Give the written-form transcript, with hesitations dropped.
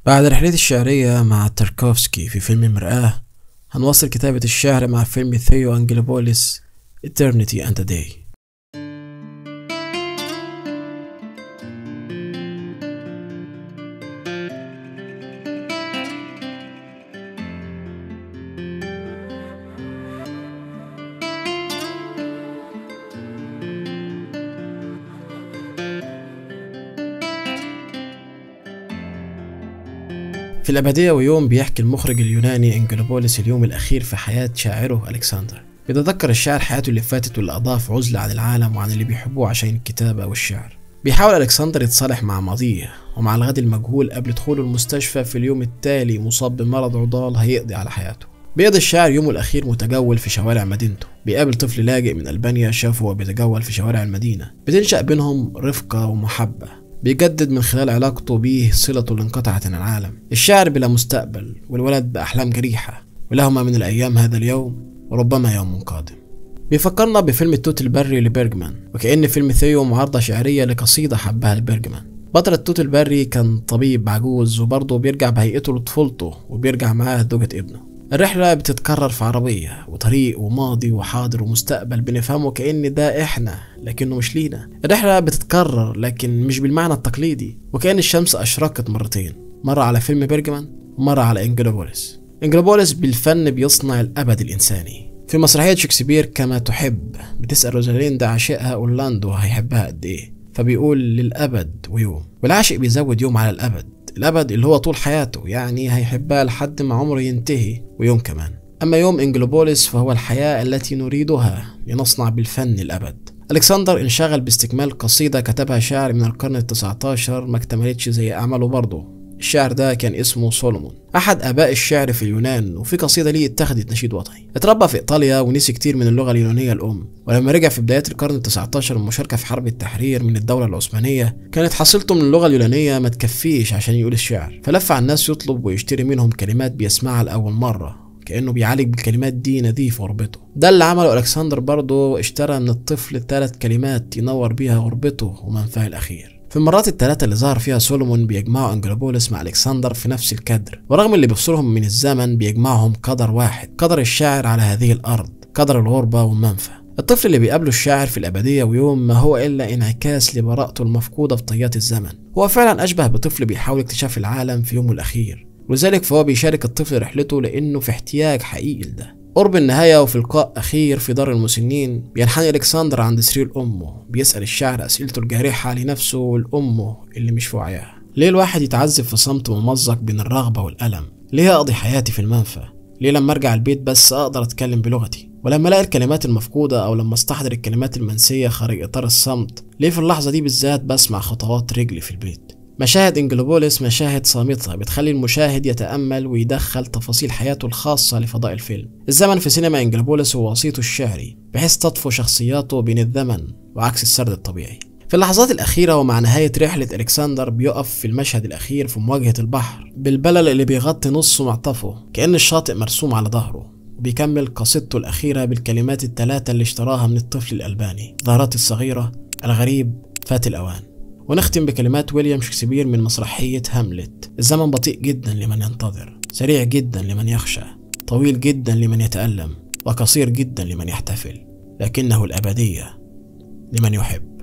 بعد رحلتي الشعرية مع تاركوفسكي في فيلم مرآة، هنواصل كتابة الشعر مع فيلم ثيو أنجيلوبوليس Eternity and a Day. في الأبدية ويوم بيحكي المخرج اليوناني أنجيلوبوليس اليوم الأخير في حياة شاعره ألكسندر. بيتذكر الشاعر حياته اللي فاتت واللي قضاها في عزلة عن العالم وعن اللي بيحبوه عشان الكتابة والشعر. بيحاول ألكسندر يتصالح مع ماضيه ومع الغد المجهول قبل دخوله المستشفى في اليوم التالي مصاب بمرض عضال هيقضي على حياته. بيقضي الشاعر يومه الأخير متجول في شوارع مدينته، بيقابل طفل لاجئ من ألبانيا شافه وهو بيتجول في شوارع المدينة، بتنشأ بينهم رفقة ومحبة، بيجدد من خلال علاقته بيه صلته اللي انقطعت عن العالم. الشاعر بلا مستقبل والولد بأحلام جريحة، ولهما من الأيام هذا اليوم وربما يوم قادم. بيفكرنا بفيلم التوت البري لبيرجمان، وكأن فيلم ثيو معارضة شعرية لقصيدة حبها لبيرجمان. بطل التوت البري كان طبيب عجوز وبرضه بيرجع بهيئته لطفولته وبيرجع معاه زوجة ابنه. الرحلة بتتكرر في عربية وطريق وماضي وحاضر ومستقبل بنفهمه كأن ده احنا لكنه مش لينا. الرحلة بتتكرر لكن مش بالمعنى التقليدي، وكأن الشمس أشرقت مرتين، مرة على فيلم بيرجمان ومرة على أنجيلوبوليس. أنجيلوبوليس بالفن بيصنع الأبد الإنساني. في مسرحية شكسبير كما تحب بتسأل روزاليند عاشقها أورلاندو هيحبها قد إيه، فبيقول للأبد ويوم، والعاشق بيزود يوم على الأبد اللي هو طول حياته، يعني هيحبها لحد ما عمره ينتهي ويوم كمان. أما يوم أنجيلوبوليس فهو الحياة التي نريدها لنصنع بالفن الأبد. ألكسندر انشغل باستكمال قصيدة كتبها شاعر من القرن ال19 ما اكتملتش زي أعماله برضه. الشاعر ده كان اسمه سولومون، أحد آباء الشعر في اليونان، وفي قصيدة ليه اتخذت نشيد وطني. اتربى في إيطاليا ونسي كتير من اللغة اليونانية الأم، ولما رجع في بدايات القرن ال19 المشاركة في حرب التحرير من الدولة العثمانية كانت حصيلته من اللغة اليونانية ما تكفيش عشان يقول الشعر، فلف على الناس يطلب ويشتري منهم كلمات بيسمعها لأول مرة، كأنه بيعالج بالكلمات دي نزيف غربته. ده اللي عمله ألكسندر برضه، اشترى من الطفل 3 كلمات ينور بيها غربته ومنفاه الأخير. في المرات ال3 اللي ظهر فيها سولومون بيجمعوا أنجيلوبوليس مع ألكسندر في نفس الكادر، ورغم اللي بيفصلهم من الزمن بيجمعهم قدر واحد، قدر الشاعر على هذه الأرض، قدر الغربة والمنفى. الطفل اللي بيقابله الشاعر في الأبدية ويوم ما هو إلا انعكاس لبراءته المفقودة في طيات الزمن. هو فعلا أشبه بطفل بيحاول اكتشاف العالم في يومه الأخير، ولذلك فهو بيشارك الطفل رحلته لأنه في احتياج حقيقي لده. قرب النهاية وفي لقاء أخير في دار المسنين بينحني ألكسندر عند سرير أمه، بيسأل الشاعر أسئلته الجارحة لنفسه ولأمه اللي مش في وعيها. ليه الواحد يتعذب في صمت ممزق بين الرغبة والألم؟ ليه أقضي حياتي في المنفى؟ ليه لما أرجع البيت بس أقدر أتكلم بلغتي؟ ولما ألاقي الكلمات المفقودة أو لما أستحضر الكلمات المنسية خارج إطار الصمت، ليه في اللحظة دي بالذات بسمع خطوات رجلي في البيت؟ مشاهد أنجيلوبوليس مشاهد صامتة بتخلي المشاهد يتأمل ويدخل تفاصيل حياته الخاصة لفضاء الفيلم. الزمن في سينما أنجيلوبوليس هو وسيطه الشعري، بحيث تطفو شخصياته بين الزمن وعكس السرد الطبيعي. في اللحظات الأخيرة ومع نهاية رحلة ألكسندر بيقف في المشهد الأخير في مواجهة البحر بالبلل اللي بيغطي نص معطفه كأن الشاطئ مرسوم على ظهره، وبيكمل قصيدته الأخيرة بالكلمات ال3 اللي اشتراها من الطفل الألباني: ظهرتي الصغيرة، الغريب، فات الأوان. ونختم بكلمات ويليام شكسبير من مسرحية هاملت: الزمن بطيء جدا لمن ينتظر، سريع جدا لمن يخشى، طويل جدا لمن يتألم، وقصير جدا لمن يحتفل، لكنه الأبدية لمن يحب.